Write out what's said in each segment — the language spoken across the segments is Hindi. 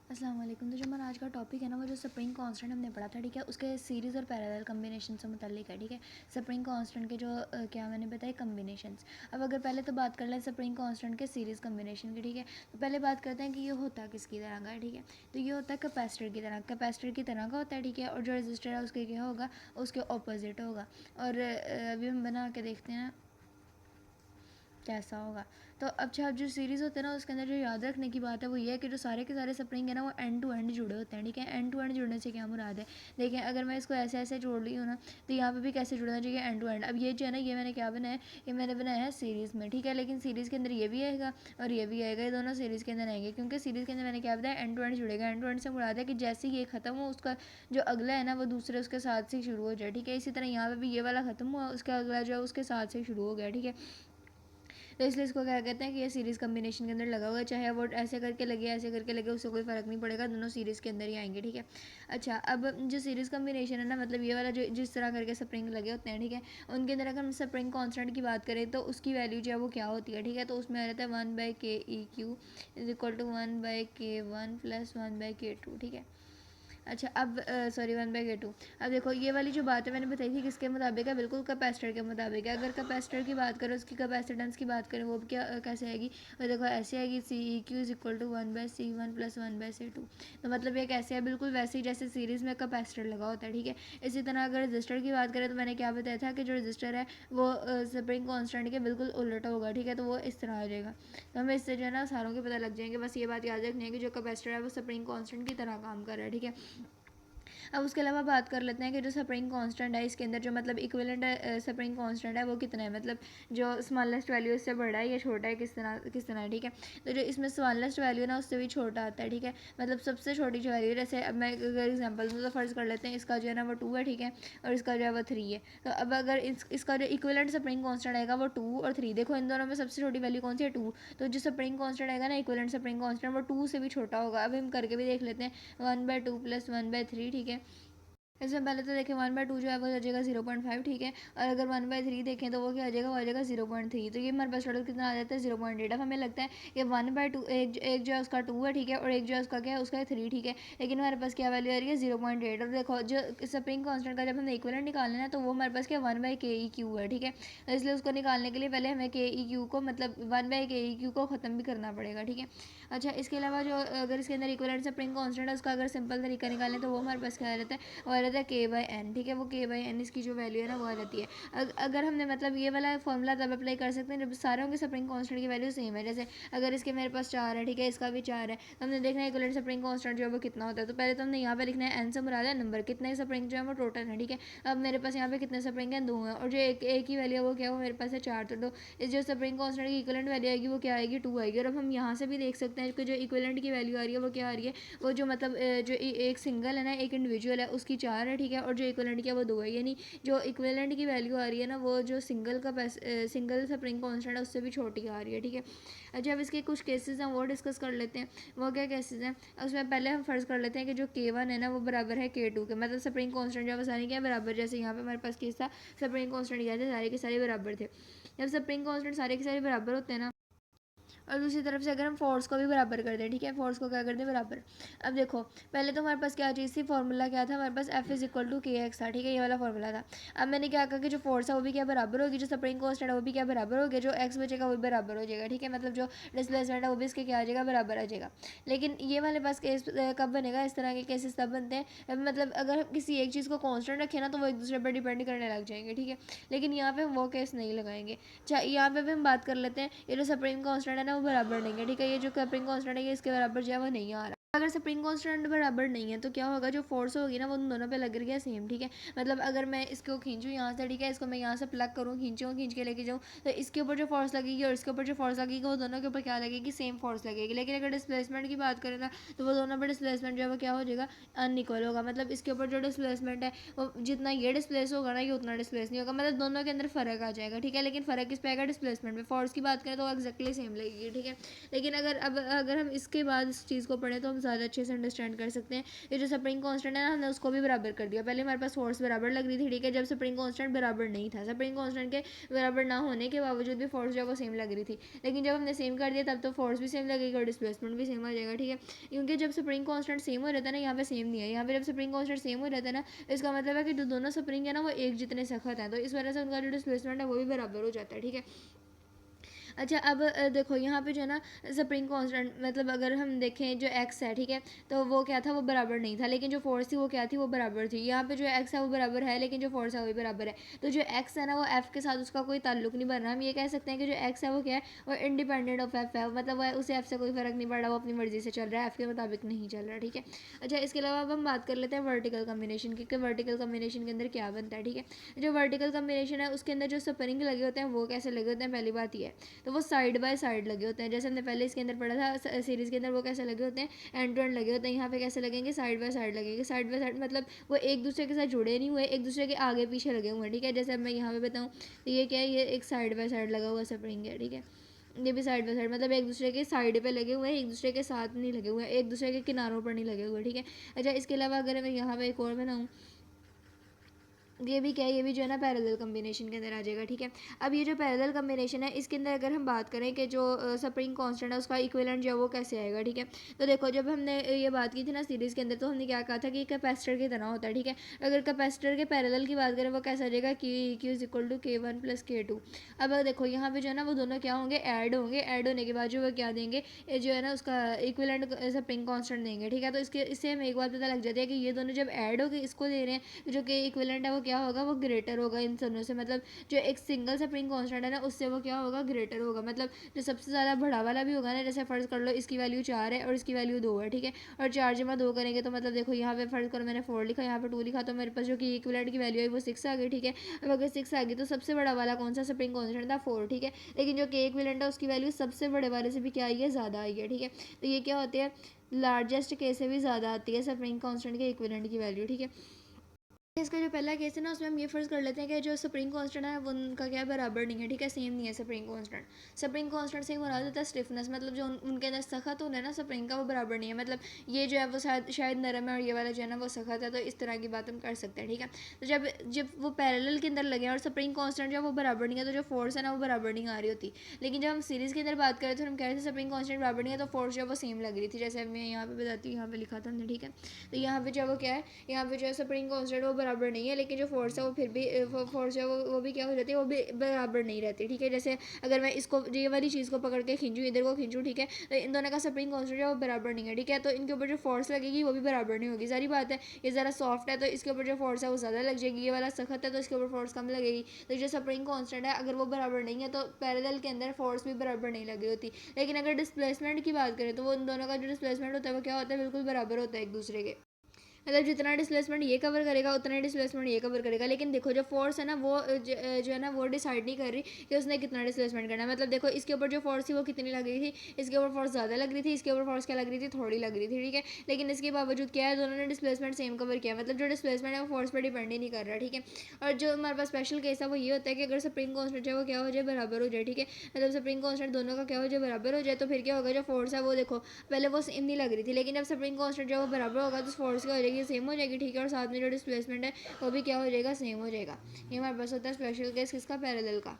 अस्सलाम वालेकुम। तो जो हमारा आज का टॉपिक है ना, वो जो स्प्रिंग कांस्टेंट हमने पढ़ा था, ठीक है, उसके सीरीज़ और पैरेलल कम्बिनेशन से मुतल्लिक है, ठीक है। स्प्रिंग कांस्टेंट के जो क्या मैंने बताई कम्बिनेशंस। अब अगर पहले तो बात कर लें स्प्रिंग कांस्टेंट के सीरीज़ कम्बिनेशन की, ठीक है, तो पहले बात करते हैं कि ये होता किसकी तरह का है, ठीक है। तो ये होता है कैपेसिटर की तरह, कैपेसिटर की तरह का होता है, ठीक है। और जो रजिस्टर है उसके क्या होगा, उसके ऑपोजिट होगा। और अभी हम बना के देखते हैं कैसा होगा। तो अच्छा, अब जो सीरीज़ होते हैं ना, उसके अंदर जो याद रखने की बात है वो ये है कि जो सारे के सारे स्प्रिंग है ना, वो एंड टू एंड जुड़े होते हैं, ठीक है। एंड टू एंड जुड़ने से क्या मुराद है, देखें अगर मैं इसको ऐसे ऐसे जोड़ रही हूँ ना, तो यहाँ पे भी कैसे जुड़ना चाहिए, एंड टू एंड। अब ये जो है ना, ये मैंने क्या बनाया है, ये मैंने बनाया है सीरीज़ में, ठीक है। लेकिन सीरीज़ के अंदर ये भी आएगा और ये भी आएगा, ये दोनों सीरीज़ के अंदर आएंगे, क्योंकि सीरीज़ के अंदर मैंने क्या बताया, एंड टू एंड जुड़ेगा। एंड टू एंड से मुराद है कि जैसे ही ये खत्म हो, उसका जो अगला है ना, वो दूसरे उसके साथ से शुरू हो जाए, ठीक है। इसी तरह यहाँ पे भी ये वाला खत्म हुआ, उसका अगला जो है उसके साथ से शुरू हो गया, ठीक है। तो इसलिए इसको क्या कहते हैं कि ये सीरीज़ कम्बिनेशन के अंदर लगा हुआ है, चाहे वो ऐसे करके लगे ऐसे करके लगे, उससे कोई फ़र्क नहीं पड़ेगा, दोनों सीरीज़ के अंदर ही आएंगे, ठीक है। अच्छा, अब जो सीरीज़ कम्बिनेशन है ना, मतलब ये वाला जो जिस तरह करके स्प्रिंग लगे होते हैं, ठीक है, उनके अंदर अगर हम स्प्रिंग कॉन्स्टेंट की बात करें तो उसकी वैल्यू जो है वो क्या होती है, ठीक है। तो उसमें आ जाता है 1/ke³ is equal to 1/k1 plus 1/k2, ठीक है। अच्छा, अब सॉरी 1/k2। अब देखो ये वाली जो बात है मैंने बताई थी किसके मुताबिक है, बिल्कुल कैपेसिटर के मुताबिक है। अगर कैपेसिटर की बात करें, उसकी कैपेसिटेंस की बात करें, वो क्या कैसे आएगी, वो देखो ऐसे आएगी, CEQ is equal to 1/C1 plus 1/C2। तो मतलब ये कैसे है, बिल्कुल वैसे ही जैसे सीरीज़ में कैपेसिटर लगा होता है, ठीक है। इसी तरह अगर रजिस्टर की बात करें तो मैंने क्या बताया था कि जो रजिस्टर है वो स्प्रिंग कॉन्स्टेंट के बिल्कुल उल्टा होगा, ठीक है। तो वो इस तरह आ जाएगा। तो हमें इससे जो है ना सारों के पता लग जाएंगे। बस ये बात याद रखनी है कि जो कैपेसिटर है वो स्प्रिंग कॉन्स्टेंट की तरह काम कर रहा है, ठीक है। अब उसके अलावा बात कर लेते हैं कि जो स्प्रिंग कांस्टेंट है इसके अंदर जो मतलब इक्विवेलेंट स्प्रिंग कांस्टेंट है वो कितना है, मतलब जो स्मॉलेस्ट वैल्यू इससे बड़ा है या छोटा है, किस तरह है, ठीक है। तो जो इसमें स्मॉलेस्ट वैल्यू है ना, उससे भी छोटा आता है, ठीक है। मतलब सबसे छोटी जो वैल्यू है, जैसे अब मैं अगर एग्जाम्पल दूँ तो फर्ज कर लेते हैं इसका जो है ना वो 2 है, ठीक है, और इसका जो है वो 3 है। तो अब अगर इसका जो इक्विवेलेंट स्प्रिंग कांस्टेंट आएगा वो 2 और 3, देखो इन दोनों में सबसे छोटी वैल्यू कौन सी है, 2। तो जो स्प्रिंग कांस्टेंट आएगा ना, इक्विवेलेंट स्प्रिंग कांस्टेंट, वो 2 से भी छोटा होगा। अब हम करके भी देख लेते हैं, 1/2 प्लस 1/3, ठीक है। इसमें पहले तो देखें 1/2 जो है वो आ जाएगा 0.5, ठीक है। और अगर 1/3 देखें तो वो क्या आ जाएगा, वो आ जाएगा 0.3। तो ये हमारे पास टोटल कितना आ जाता है, 0.8। अब हमें लगता है कि 1/2 एक जो है उसका 2 है, ठीक है, और एक जो है उसका क्या है, उसका 3, ठीक है। लेकिन हमारे पास क्या वैल्यू आ रही है, 0.8। और देखो जो स्प्रिंग कांस्टेंट का जब हमें इक्विवेलेंट निकालना है तो वो हमारे पास क्या 1/ke³ है, ठीक है। तो इसलिए उसको निकालने के लिए पहले हमें ke³ को मतलब 1/ke³ को ख़त्म भी करना पड़ेगा, ठीक है। अच्छा, इसके अलावा जो अगर इसके अंदर इक्विवेलेंट स्प्रिंग कांस्टेंट है उसका अगर सिंपल तरीका निकालें तो वो हमारे पास क्या आ जाता है, वो आ जाता है k/n, ठीक है। वो k/n इसकी जो वैल्यू है ना वो आ जाती है। अगर हमने मतलब ये वाला फॉर्मूला तब अप्लाई कर सकते हैं जब सारों के स्प्रिंग कांस्टेंट की वैल्यू सेम है। जैसे अगर इसके मेरे पास 4 है, ठीक है, इसका भी 4 है, तो हमने देखना है इक्विवेलेंट स्प्रिंग कांस्टेंट जो है वो कितना होता है। तो पहले तो हमने यहाँ पे लिखना है n से मुराद है नंबर, कितने स्प्रिंग जो है वो टोटल है, ठीक है। अब मेरे पास यहाँ पे कितने स्प्रिंग हैं, 2 हैं, और जो एक ही वैल्यू है वो क्या है, वो मेरे पास है 4। तो इस जो स्प्रिंग कांस्टेंट की इक्विवेलेंट वैल्यू आएगी वो क्या आएगी, 2 आएगी। और अब हम यहाँ से भी देख सकते हैं कि जो इक्विवेलेंट की वैल्यू आ रही है वो क्या आ रही है, वो जो मतलब जो एक सिंगल है ना, एक इंडिविजुअल है, उसकी 4 है, ठीक है, और जो इक्विवेलेंट की है वो 2 है। यानी जो इक्विवेलेंट की वैल्यू आ रही है ना, वो जो सिंगल स्प्रिंग कांस्टेंट है उससे भी छोटी आ रही है, ठीक है। अच्छा, अब इसके कुछ केसेस हैं वो डिस्कस कर लेते हैं। वो क्या केसेस हैं, उसमें पहले हम फर्ज कर लेते हैं कि जो k1 है ना वो बराबर है k2 के, मतलब स्प्रिंग कांस्टेंट जो है वो सारे क्या बराबर, जैसे यहाँ पे हमारे पास केस था स्प्रिंग कांस्टेंट क्या थे, सारे के सारे बराबर थे। जब स्प्रिंग कांस्टेंट सारे के सारे बराबर होते हैं ना, और दूसरी तरफ से अगर हम फोर्स को भी बराबर कर दें, ठीक है, फोर्स को क्या कर दें बराबर। अब देखो पहले तो हमारे पास क्या चीज़ थी, फॉर्मूला क्या था हमारे पास, F is equal to KX था, ठीक है, ये वाला फॉर्मूला था। अब मैंने क्या कहा कि जो फोर्स है वो भी क्या बराबर होगी, जो स्प्रिंग कांस्टेंट है वो भी क्या बराबर होगी, जो एक्स बचेगा वो भी बराबर हो जाएगा, ठीक है। मतलब जो डिस्प्लेसमेंट है वो भी इसके क्या आ जाएगा, बराबर आ जाएगा। लेकिन ये वाले पास केस कब बनेगा, इस तरह के केसेस तब बनते हैं मतलब अगर हम किसी एक चीज़ को कॉन्स्टेंट रखें ना तो वो एक दूसरे पर डिपेंड करने लग जाएंगे, ठीक है। लेकिन यहाँ पे हम वो केस नहीं लगाएंगे। अच्छा, यहाँ पे भी हम बात कर लेते हैं, ये जो स्प्रिंग कांस्टेंट है ना वो बराबर नहीं है, ठीक है। ये जो स्प्रिंग कांस्टेंट है ये इसके बराबर जो है वो नहीं आ रहा। अगर स्प्रिंग कांस्टेंट बराबर नहीं है तो क्या होगा, जो फोर्स होगी ना वो उन दोनों पे लग रही है सेम, ठीक है। मतलब अगर मैं इसको खींचूँ यहाँ से, ठीक है, इसको मैं यहाँ से प्लग करूँ, खींचूँ, खींच के लेके जाऊँ, तो इसके ऊपर जो फोर्स लगेगी और इसके ऊपर जो फोर्स लगेगी वो दोनों के ऊपर क्या लगेगी, सेम फोर्स लगेगी। लेकिन अगर डिस्प्लेसमेंट की बात करें ना तो वो दोनों पर डिस्प्लेसमेंट जो है वो क्या हो जाएगा, अनइक्वल होगा। मतलब इसके ऊपर जो डिस्प्लेसमेंट है वो जितना ये डिस्प्लेस होगा ना ये उतना डिस्प्लेस नहीं होगा, मतलब दोनों के अंदर फ़र्क आ जाएगा, ठीक है। लेकिन फ़र्क किस पे आएगा, डिस्प्लेसमेंट में। फोर्स की बात करें तो एक्जैक्टली सेम लगेगी, ठीक है। लेकिन अगर अब अगर हम इसके बाद इस चीज़ को पढ़ें तो हम ज़्यादा अच्छे से अंडरस्टैंड कर सकते हैं। ये जो स्प्रिंग कांस्टेंट है ना, हमने उसको भी बराबर कर दिया। पहले हमारे पास फोर्स बराबर लग रही थी, ठीक है, जब स्प्रिंग कांस्टेंट बराबर नहीं था। स्प्रिंग कांस्टेंट के बराबर ना होने के बावजूद भी फोर्स जो है वो सेम लग रही थी, लेकिन जब हमने सेम कर दिया तब तो फोर्स भी सेम लगेगी और डिस्प्लेसमेंट भी सेम आ जाएगा, ठीक है। क्योंकि जब स्प्रिंग कांस्टेंट सेम हो रहता है ना, यहाँ पे सेम नहीं है। यहाँ पे जब स्प्रिंग कांस्टेंट सेम हो रहता है ना, इसका मतलब है कि जो दोनों स्प्रिंग है ना वो एक जितने सख्त हैं, तो इस वजह से उनका जो डिस्प्लेसमेंट है वो भी बराबर हो जाता है, ठीक है। अच्छा, अब देखो यहाँ पे जो है ना स्प्रिंग कांस्टेंट, मतलब अगर हम देखें जो एक्स है, ठीक है, तो वो क्या था, वो बराबर नहीं था, लेकिन जो फोर्स थी वो क्या थी, वो बराबर थी। यहाँ पे जो एक्स है वो बराबर है, लेकिन जो फोर्स है वो भी बराबर है। तो जो एक्स है ना वो एफ के साथ उसका कोई ताल्लुक नहीं बन रहा। हम ये कह सकते हैं कि जो एक्स है वो क्या है, वो इंडिपेंडेंट ऑफ एफ है, मतलब वो उसे एफ से कोई फ़र्क नहीं पड़ रहा, वो अपनी मर्जी से चल रहा है, एफ के मुताबिक नहीं चल रहा, ठीक है। अच्छा, इसके अलावा अब हम बात कर लेते हैं वर्टिकल कम्बिनेशन की, कि वर्टिकल कम्बिनेशन के अंदर क्या बनता है, ठीक है। जो वर्टिकल कम्बिनेशन है उसके अंदर जो स्प्रिंग लगे होते हैं वो कैसे लगे होते हैं, पहली बात ये है, तो वो साइड बाय साइड लगे होते हैं। जैसे हमने पहले इसके अंदर पढ़ा था सीरीज़ के अंदर, वो कैसे लगे होते हैं, एंड टू एंड लगे होते हैं। यहाँ पे कैसे लगेंगे, साइड बाय साइड लगेंगे। साइड बाय साइड मतलब वो एक दूसरे के साथ जुड़े नहीं हुए, एक दूसरे के आगे पीछे लगे हुए हैं, ठीक है। जैसे अब मैं यहाँ पे बताऊँ तो ये क्या है, ये एक साइड बाय साइड लगा हुआ स्प्रिंग है, ठीक है। ये भी साइड बाय साइड मतलब एक दूसरे के साइड पे लगे हुए हैं, एक दूसरे के साथ नहीं लगे हुए हैं, एक दूसरे के किनारों पर नहीं लगे हुए, ठीक है। अच्छा, इसके अलावा अगर मैं यहाँ पे एक और बनाऊँ, ये भी क्या है, ये भी जो है ना पैरेलल कम्बिनेशन के अंदर आ जाएगा, ठीक है। अब ये जो पैरेलल कम्बिनेशन है इसके अंदर अगर हम बात करें कि जो स्प्रिंग कांस्टेंट है उसका इक्विवेलेंट जो है वो कैसे आएगा, ठीक है। तो देखो, जब हमने ये बात की थी ना सीरीज़ के अंदर, तो हमने क्या कहा था कि कैपेसिटर की तरह होता है, ठीक है। अगर कैपेसिटर के पैरेलल की बात करें वो कैसा आ जाएगा, Q is equal to K1 + K2। अब देखो यहाँ पे जो है ना वो दोनों क्या होंगे, ऐड होंगे। ऐड होने के बाद जो वो क्या देंगे, ये जो है ना उसका इक्विवेलेंट स्प्रिंग कांस्टेंट देंगे, ठीक है। तो इससे हमें एक बात पता लग जाती है कि ये दोनों जब ऐड होके इसको दे रहे हैं, जो कि इक्विवेलेंट है वो क्या होगा, वो ग्रेटर होगा इन दोनों से। मतलब जो एक सिंगल स्प्रिंग कांस्टेंट है ना उससे वो क्या होगा, ग्रेटर होगा। मतलब जो सबसे ज़्यादा बड़ा वाला भी होगा ना, जैसे फ़र्ज़ कर लो इसकी वैल्यू 4 है और इसकी वैल्यू 2 है, ठीक है। और 4 जमा 2 करेंगे तो मतलब देखो यहाँ पे फ़र्ज़ करो मैंने 4 लिखा, यहाँ पे 2 लिखा, तो मेरे पास जो कि इक्विवेलेंट की वैल्यू है वो 6 आ गई, ठीक है। अब अगर 6 आ गई तो सबसे बड़ा वाला कौन सा स्प्रिंग कांस्टेंट था, 4, ठीक है। लेकिन जो के इक्विवेलेंट है उसकी वैल्यू सबसे बड़े वाले से भी क्या आई है, ज़्यादा आई है, ठीक है। तो ये क्या होते हैं, लार्जेस्ट के से भी ज़्यादा आती है स्प्रिंग कांस्टेंट के इक्विवेलेंट की वैल्यू, ठीक है। इसका जो पहला केस है ना उसमें हम ये फ़र्ज़ कर लेते हैं कि जो स्प्रिंग कांस्टेंट है वो उनका क्या बराबर नहीं है, ठीक है, सेम नहीं है स्प्रिंग कांस्टेंट। स्प्रिंग कांस्टेंट से मुराद होता है स्टिफनेस, मतलब जो उनके अंदर सख्त होना है ना स्प्रिंग का, वो बराबर नहीं है। मतलब ये जो है वो शायद नरम है और ये वाला जो है ना वो सख्त है, तो इस तरह की बात हम कर सकते हैं, ठीक है। तो जब जब वो पैरेलल के अंदर लगे और स्प्रिंग कांस्टेंट जो है वो बराबर नहीं है, तो जो फोर्स है ना वो बराबर नहीं आ रही होती। लेकिन जब हम सीरीज़ के अंदर बात करें तो हम कह रहे थे स्प्रिंग कांस्टेंट बराबर नहीं है, तो फोर्स जो है वो सेम लग रही थी। जैसे मैं यहाँ पे बताती हूँ, यहाँ पे लिखा था हमने, ठीक है। तो यहाँ पे जो है वो क्या है, यहाँ पे जो है स्प्रिंग कांस्टेंट वो बराबर नहीं है, लेकिन जो फोर्स है वो फिर भी फोर्स है वो भी क्या हो जाती है, वो भी बराबर नहीं रहती, ठीक है। जैसे अगर मैं इसको ये वाली चीज़ को पकड़ के खींचूँ, इधर को खींचूँ, ठीक है, तो इन दोनों का स्प्रिंग कांस्टेंट है वो बराबर नहीं है, ठीक है। तो इनके ऊपर जो फोर्स लगेगी वो भी बराबर नहीं होगी, सारी बात है। ये ज़रा सॉफ्ट है तो इसके ऊपर जो फोर्स है वो ज़्यादा लग जाएगी, ये वाला सख्त है तो इसके ऊपर फोर्स कम लगेगी। तो जो स्प्रिंग कांस्टेंट है अगर वो बराबर नहीं है तो पैरेलल के अंदर फोर्स भी बराबर नहीं लगी होती। लेकिन अगर डिस्प्लेसमेंट की बात करें तो वो इन दोनों का जो डिस्प्लेसमेंट होता है वो क्या होता है, बिल्कुल बराबर होता है एक दूसरे के। मतलब जितना डिस्प्लेसमेंट ये कवर करेगा उतना ही डिस्प्लेसमेंट ये कवर करेगा। लेकिन देखो जो फोर्स है ना वो जो है ना वो डिसाइड नहीं कर रही कि उसने कितना डिस्प्लेसमेंट करना है। मतलब देखो इसके ऊपर जो फोर्स थी वो कितनी लग रही थी, इसके ऊपर फोर्स ज़्यादा लग रही थी, इसके ऊपर फोर्स क्या लग रही थी, थोड़ी लग रही थी, ठीक है। लेकिन इसके बावजूद क्या है, दोनों ने डिस्प्लेसमेंट सेम कवर किया, मतलब जो डिस्प्लेसमेंट है वो फोर्स पर डिपेंड ही नहीं कर रहा, ठीक है। और जो हमारे पास स्पेशल केस है वो ये होता है कि अगर स्प्रिंग कांस्टेंट है वो क्या हो जाए, बराबर हो जाए, ठीक है। मतलब स्प्रिंग कांस्टेंट दोनों का क्या हो जाए, बराबर हो जाए, तो फिर क्या होगा, जो फोर्स है वो देखो पहले वो सेम नहीं लग रही थी, लेकिन जब स्प्रिंग कांस्टेंट जो वो बराबर होगा तो फोर्स क्या हो जाएगी, सेम हो जाएगी, ठीक है। और साथ में जो डिस्प्लेसमेंट है वो भी क्या हो जाएगा, सेम हो जाएगा। ये हमारे पास होता है स्पेशल केस किसका, पैरेलल का।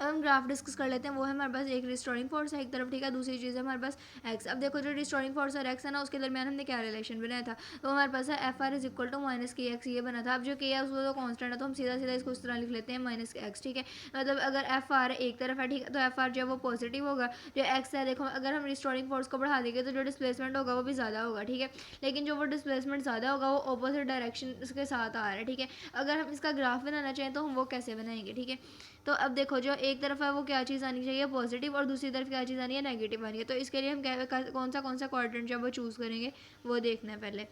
अब हम ग्राफ डिस्कस कर लेते हैं। वो है हमारे पास एक रिस्टोरिंग फोर्स है एक तरफ, ठीक है, दूसरी चीज़ है हमारे पास एक्स। अब देखो जो रिस्टोरिंग फोर्स और एक्स है ना उसके दरमियान हमने क्या रिलेशन बनाया था, तो हमारे पास है F R is equal to -KX ये बना था। अब जो के है उसको तो कांस्टेंट है तो हम सीधा सीधा इसको इस तरह लिख लेते हैं -X, ठीक है। मतलब अगर एफ आर एक तरफ है, ठीक है, तो एफ आर जो है वो पॉजिटिव होगा। जो एक्स है देखो अगर हम रिस्टोरिंग फोर्स को बढ़ा देंगे तो जो डिस्प्लेसमेंट होगा वो भी ज़्यादा होगा, ठीक है। लेकिन जो वो डिस्प्लेसमेंट ज़्यादा होगा वो ऑपोजिट डायरेक्शन के साथ आ रहा है, ठीक है। अगर हम इसका ग्राफ बनाना चाहें तो हम वो कैसे बनाएंगे, ठीक है। तो अब देखो जो एक तरफ है वो क्या चीज़ आनी चाहिए, पॉजिटिव, और दूसरी तरफ क्या चीज़ आनी है, नेगेटिव आनी है। तो इसके लिए हम कौन सा क्वाड्रेंट जो है वो चूज़ करेंगे वो देखना है पहले।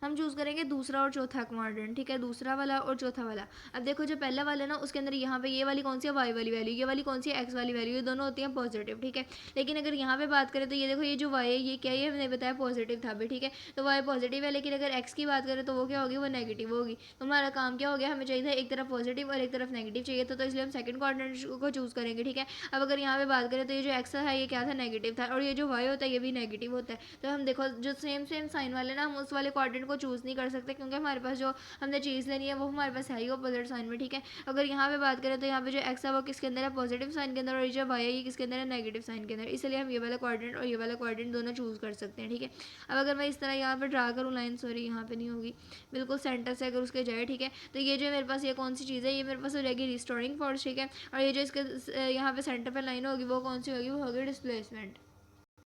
हम चूज़ करेंगे दूसरा और चौथा क्वाड्रेंट, ठीक है, दूसरा वाला और चौथा वाला। अब देखो जो पहला वाला है ना उसके अंदर यहाँ पे ये वाली कौन सी है, वाई वाली वैल्यू, ये वाली कौन सी है, एक्स वाली वैल्यू, ये दोनों होती हैं पॉजिटिव, ठीक है। लेकिन अगर यहाँ पे बात करें तो ये देखो ये जो वाई है ये क्या है, ये हमने बताया पॉजिटिव था भी, ठीक है, तो वाई पॉजिटिव है। लेकिन अगर एक्स की बात करें तो वो क्या होगी, वो नेगेटिव होगी। तो हमारा काम क्या हो गया, हमें चाहिए था एक तरफ पॉजिटिव और एक तरफ नेगेटिव चाहिए था, तो इसलिए हम सेकंड क्वाड्रेंट को चूज़ करेंगे, ठीक है। अब अगर यहाँ पे बात करें तो ये जो एक्स है ये क्या था, नेगेटिव था, और ये जो वाई होता है ये भी नेगेटिव होता है। तो हम देखो जो सेम सेम साइन वाले ना हम उस वाले क्वाड्रेंट को चूज़ नहीं कर सकते, क्योंकि हमारे पास जो हमने चीज़ लेनी है वो हमारे पास है ही अपोजिट साइन में, ठीक है। अगर यहाँ पे बात करें तो यहाँ पे जो एक्स है वो किसके अंदर है, पॉजिटिव साइन के अंदर, और ये जो वाई है ये किसके अंदर है, नेगेटिव साइन के अंदर, इसलिए हम ये वाला क्वाड्रेंट और ये वाला क्वाड्रेंट दोनों चूज़ कर सकते हैं, ठीक है। अब अगर मैं इस तरह यहाँ पे ड्रा करूँ लाइन, सॉरी यहाँ पे नहीं होगी, बिल्कुल सेंटर से अगर उसके जाए, ठीक है, तो ये जो मेरे पास ये कौन सी चीज़ है, ये मेरे पास हो जाएगी रिस्टोरिंग फोर्स, ठीक है। और ये जो इसके यहाँ पे सेंटर पर लाइन होगी वो कौन सी होगी, वो होगी डिस्प्लेसमेंट।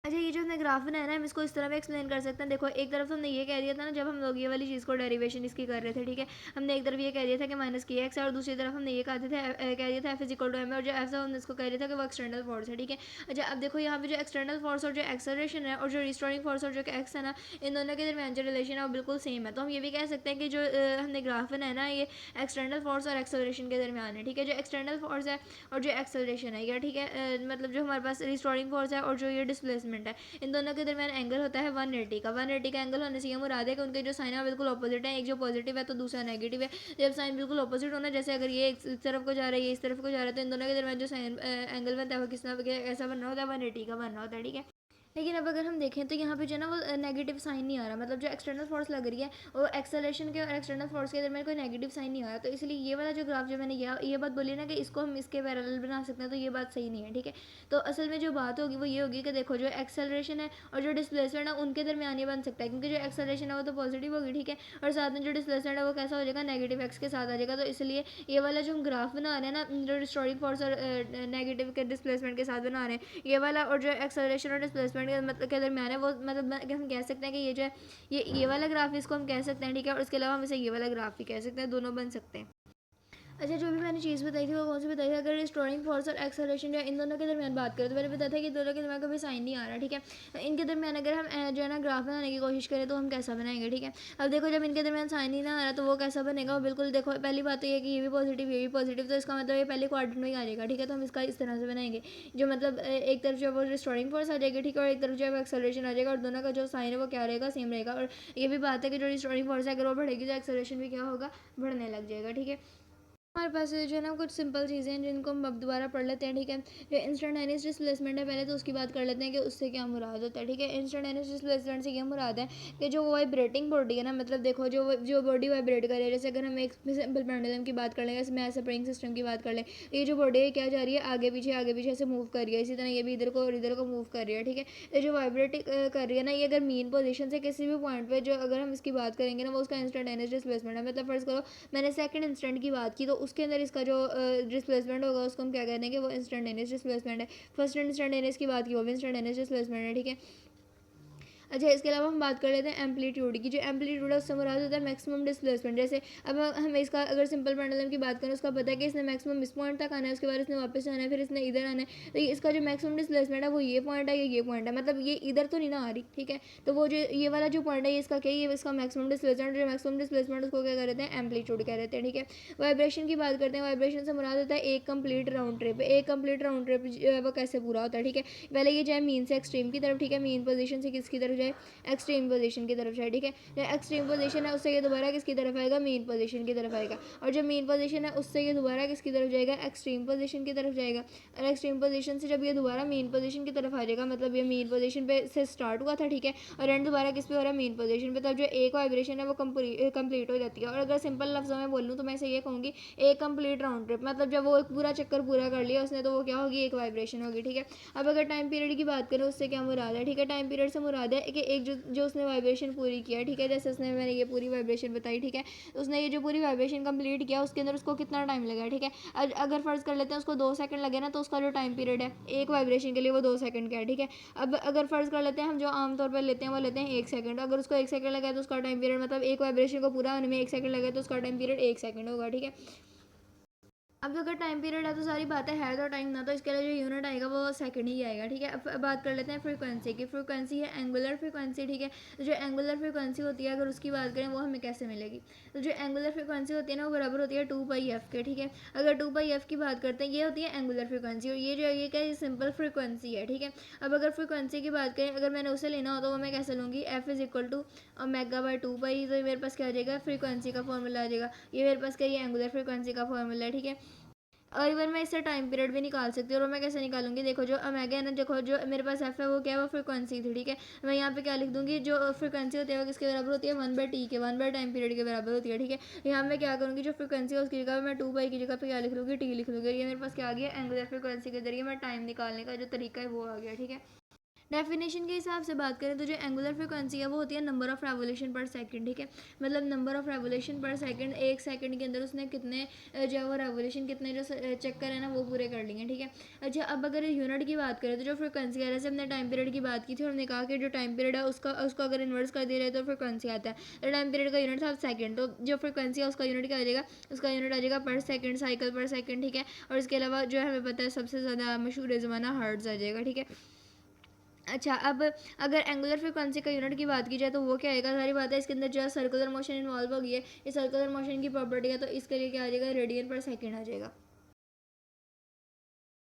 अच्छा, ये जो हमने ग्राफ बनाया ना हम इसको इस तरह भी एक्सप्लेन कर सकते हैं। देखो एक तरफ तो हमने ये कह दिया था ना जब हम लोग ये वाली चीज़ को डेरिवेशन इसकी कर रहे थे, ठीक है, हमने एक तरफ ये कह दिया था कि माइनस की एक्स है, और दूसरी तरफ हमने ये कह दिया था F is equal to M है, और जो एफ था हमने इसको कह दिया था कि वो एक्सटर्नल फोर्स है, ठीक है। अच्छा, अब देखो यहाँ पे जो एक्सटर्नल फोर्स और जो एक्सेलरेशन है और जो रिस्टोरिंग फोर्स और जो एक्स है ना, इन दोनों के दरमियान जो रिलेशन है वो बिल्कुल सेम है। तो हम ये भी कह सकते हैं कि जो हमने ग्राफ बनाया ना ये एक्सटर्नल फोर्स और एक्सेलरेशन के दरमियान है, ठीक है। जो एक्सटर्नल फोर्स है और जो एक्सेलरेशन है या, ठीक है, मतलब जो हमारे पास रिस्टोरिंग फोर्स है और जो ये डिस्प्लेसमेंट है, इन दोनों के दरमियान एंगल होता है 180 का। 180 का एंगल होने से ये मुराद है कि उनके जो साइन है बिल्कुल ऑपोजिट है, एक जो पॉजिटिव है तो दूसरा नेगेटिव है। जब साइन बिल्कुल ऑपोजिट होना, जैसे अगर ये इस तरफ को जा रहा है ये इस तरफ को जा रहा है, तो इन दोनों के दरमियान जो साइन एंगल बनता है वो किस तरह ऐसा बनना होता है, 180 का बनना होता है, ठीक है। लेकिन अब अगर हम देखें तो यहाँ पे जो है ना वो नेगेटिव साइन नहीं आ रहा, मतलब जो एक्सटर्नल फोर्स लग रही है वो एक्सेलरेशन के और एक्सटर्नल फोर्स के दरमियान कोई नेगेटिव साइन नहीं आ रहा। तो इसलिए ये वाला जो ग्राफ जो मैंने ये बात बोली ना कि इसको हम इसके पैरेलल बना सकते हैं, तो ये बात सही नहीं है, ठीक है। तो असल में जो बात होगी वो ये होगी कि देखो जो एक्सेलरेशन है और जो डिस्प्लेसमेंट है उनके दरमियान ये बन सकता है, क्योंकि जो एक्सेलरेशन है वो तो पॉजिटिव होगी, ठीक है, और साथ में जो डिस्प्लेसमेंट है वो कैसा हो जाएगा, नेगेटिव एक्स के साथ आ जाएगा। तो इसलिए ये वाला जो हम ग्राफ बना रहे हैं ना, जो रिस्टोरिंग फोर्स और नेगेटिव के डिस्प्लेसमेंट के साथ बना रहे हैं, ये वाला और जो एक्सेलरेशन और डिस्प्लेसमेंट के मतलब के दरमियान है वो मतलब हम कह सकते हैं कि ये जो है ये वाला ग्राफ इसको हम कह सकते हैं, ठीक है, और उसके अलावा हम इसे ये वाला ग्राफ भी कह सकते हैं, दोनों बन सकते हैं। अच्छा, जो भी मैंने चीज़ बताई थी वो कौन सी बताई थी, अगर रिस्टोरिंग फोर्स और एक्सेलरेशन जो इन दोनों के दरमियान बात करें तो मैंने बताया था कि दोनों के दरमियान कभी साइन नहीं आ रहा, ठीक है। इनके दरमियान अगर हम जो है ना ग्राफ बनाने की कोशिश करें तो हम कैसा बनाएंगे, ठीक है। अब देखो जब इनके दरमियान साइन ही ना आ रहा तो वो कैसा बनेगा, वो बिल्कुल देखो पहली बात तो ये कि ये भी पॉजिटिव ये भी पॉजिटिव, तो इसका मतलब ये पहले क्वाड्रेंट में ही आ जाएगा, ठीक है। तो हम इसका इस तरह से बनाएंगे, जो मतलब एक तरफ जो है वो रिस्टोरिंग फोर्स आ जाएगी, ठीक है, और एक तरफ जो है वो एक्सेलरेशन आ जाएगा, और दोनों का जो साइन है वो क्या रहेगा, सेम रहेगा। और ये भी बात है कि जो रिस्टोरिंग फोर्स है अगर वो बढ़ेगी तो एक्सेलरेशन भी क्या होगा, बढ़ने लग जाएगा, ठीक है। हमारे पास जो है ना कुछ सिंपल चीज़ें हैं जिनको हम अब दोबारा पढ़ लेते हैं, ठीक है। जो इंस्टेंटेनियस डिस्प्लेसमेंट है पहले तो उसकी बात कर लेते हैं कि उससे क्या मुराद होता है, ठीक है। इंस्टेंटेनियस डिस्प्लेसमेंट से ये मुराद है कि जो वाइब्रेटिंग बॉडी है ना, मतलब देखो जो बॉडी वाइब्रेट करे, जैसे अगर हम एक सिंपल पेंडुलम की बात कर लें, जैसे मैं स्प्रिंग सिस्टम की बात कर लें, ये जो बॉडी है क्या जा रही है, आगे पीछे ऐसे मूव कर रही है, इसी तरह ये भी इधर को और इधर को मूव कर रही है, ठीक है। तो जो वाइब्रेट कर रही है ना, ये अगर मेन पोजीशन से किसी भी पॉइंट पे जो अगर हम इसकी बात करेंगे ना वो उसका इंस्टेंटेनियस डिस्प्लेसमेंट है। मतलब फर्ज करो मैंने सेकंड इंस्टेंट की बात की, तो उसके अंदर इसका जो डिस्प्लेसमेंट होगा उसको हम क्या कहते हैं कि वो इंस्टेंटेनियस डिस्प्लेसमेंट है। फर्स्ट इंस्टेंटेनियस की बात की वो भी इंस्टेंटेनियस डिस्प्लेसमेंट है, ठीक है। अच्छा, इसके अलावा हम बात कर लेते हैं एम्पलीट्यूड की। जो एम्पलीट्यूड है उससे मुराद होता है मैक्सिमम डिस्प्लेसमेंट। जैसे अब हम इसका अगर सिंपल पेंडुलम की बात करें, उसका पता है कि इसने मैक्सिमम इस पॉइंट तक आना है, उसके बाद इसने वापस जाना है, फिर इसने इधर आना है, तो इसका जो मैक्सिमम डिस्प्लेसमेंट है वो ये पॉइंट है, ये पॉइंट है, मतलब ये इधर तो नहीं ना आ रही, ठीक है। तो वो जो ये वाला जो पॉइंट है ये इसका क्या है, ये इसका मैक्सिमम डिस्प्लेसमेंट, जो मैक्सिमम डिस्प्लेसमेंट उसको क्या कहते हैं, एम्पलीट्यूड कह देते हैं, ठीक है। वाइब्रेशन की बात करते हैं, वाइब्रेशन से मुराद होता है एक कंप्लीट राउंड ट्रिप। एक कंप्लीट राउंड ट्रिप वो कैसे पूरा होता है, ठीक है। पहले ये जाए मीन से एक्सट्रीम की तरफ, ठीक है, मीन पोजीशन से किसकी तरफ जाए, एक्सट्रीम पोजीशन की तरफ जाए, ठीक है। जो एक्सट्रीम पोजीशन है उससे ये दोबारा किसकी तरफ आएगा, मेन पोजीशन की तरफ आएगा, और जो मेन पोजीशन है उससे ये दोबारा किसकी तरफ जाएगा, एक्सट्रीम पोजीशन की तरफ जाएगा। और एक्सट्रीम पोजीशन से जब ये दोबारा मेन पोजीशन की तरफ आ जाएगा, मतलब ये मेन पोजीशन पे से स्टार्ट हुआ था, ठीक है, और एंड दोबारा किस पे हो रहा है, मेन पोजीशन पे, तब जो एक वाइब्रेशन है वो कंप्लीट हो जाती है। और अगर सिंपल लफ्जों में बोलूँ तो मैं इसे ये कहूँगी एक कंप्लीट राउंड ट्रिप, मतलब जब वो पूरा चक्कर पूरा कर लिया उसने तो वो क्या होगी, एक वाइब्रेशन होगी, ठीक है। अब अगर टाइम पीरियड की बात करें उससे क्या मुराद है, ठीक है, टाइम पीरियड से मुराद है कि एक जो उसने वाइब्रेशन पूरी किया, ठीक है, जैसे उसने मैंने ये पूरी वाइब्रेशन बताई, ठीक है, उसने ये जो पूरी वाइब्रेशन कंप्लीट किया उसके अंदर उसको कितना टाइम लगा, ठीक है। अगर फर्ज कर लेते हैं उसको 2 सेकंड लगे ना, तो उसका जो टाइम पीरियड है एक वाइब्रेशन के लिए वो 2 सेकंड का है, ठीक है। अब अगर फर्ज कर लेते हैं हम जो आमतौर पर लेते हैं वो लेते हैं 1 सेकंड, अगर उसको 1 सेकंड लगा तो उसका टाइम पीरियड मतलब एक वाइब्रेशन को पूरा होने में 1 सेकंड लगे तो उसका टाइम पीरियड 1 सेकंड होगा, ठीक है। अब अगर टाइम पीरियड है तो सारी बातें है तो टाइम ना, तो इसके लिए जो यूनिट आएगा वो सेकंड ही आएगा, ठीक है। अब बात कर लेते हैं फ्रीक्वेंसी की। फ्रीक्वेंसी है एंगुलर फ्रीक्वेंसी, ठीक है। तो जो एंगुलर फ्रीक्वेंसी होती है अगर उसकी बात करें वो हमें कैसे मिलेगी, तो जो एंगुलर फ्रीक्वेंसी होती है ना वो बराबर होती है 2πf के, ठीक है। अगर 2πf की बात करते हैं ये होती है एंगुलर फ्रीक्वेंसी, और ये जो है ये क्या सिंपल फ्रीक्वेंसी है, ठीक है। अब अगर फ्रीक्वेंसी की बात करें, अगर मैंने उसे लेना हो तो वो मैं कैसे लूँगी, एफ इज़ इक्वल टू ओमेगा/2π, तो मेरे पास क्या आ जाएगा, फ्रीक्वेंसी का फॉर्मूला आ जाएगा। ये मेरे पास क्या, ये एंगुलर फ्रीक्वेंसी का फॉर्मूला है, ठीक है। और इवन मैं इससे टाइम पीरियड भी निकाल सकती हूँ, और मैं कैसे निकालूंगी, देखो जो ओमेगा है ना, देखो जो मेरे पास एफ है वो क्या है, वो फ्रीक्वेंसी थी, ठीक है। मैं यहाँ पे क्या लिख दूंगी, जो फ्रीक्वेंसी होती है वो किसके बराबर होती है, 1/t के, 1 बाय टाइम पीरियड के बराबर होती है, ठीक है। यहाँ मैं क्या करूँगी, जो फ्रीक्वेंसी है उसकी जगह मैं 2π की जगह पे क्या लिख लूँगी, टी लिख लूँगी। और ये मेरे पास क्या आ गया, एंगुलर फ्रीक्वेंसी के जरिए मैं टाइम निकालने का जो तरीका है वो आ गया, ठीक है। डेफिनेशन के हिसाब से बात करें तो जो एंगुलर फ्रीक्वेंसी है वो होती है नंबर ऑफ रेवोल्यूशन पर सेकंड, ठीक है। मतलब नंबर ऑफ रेवोल्यूशन पर सेकंड, एक सेकंड के अंदर उसने कितने जो है वो रेवोल्यूशन कितने जो चक्कर है ना वो पूरे कर लिए, ठीक है। अच्छा, अब अगर यूनिट की बात करें तो जो फ्रीक्वेंसी है, जैसे हमने टाइम पीरियड की बात की थी और हमने कहा कि जो टाइम पीरियड है उसका उसको अगर इन्वर्स कर दे रहे तो फ्रीक्वेंसी आता है। तो टाइम पीरियड का यूनिट था सेकंड, तो जो फ्रीक्वेंसी है उसका यूनिट क्या आ जाएगा, उसका यूनिट आ जाएगा पर सेकंड, साइकिल पर सेकंड, ठीक है। और इसके अलावा जो है हमें पता है सबसे ज़्यादा मशहूर ज़माना हर्ट्ज़ आ जाएगा, ठीक है। अच्छा, अब अगर एंगुलर फ्रीक्वेंसी का यूनिट की बात की जाए तो वो क्या आएगा, सारी बात है इसके अंदर जो है सर्कुलर मोशन इन्वॉल्व हो गई है, ये सर्कुलर मोशन की प्रॉपर्टी है, तो इसके लिए क्या आ जाएगा, रेडियन पर सेकंड आ जाएगा।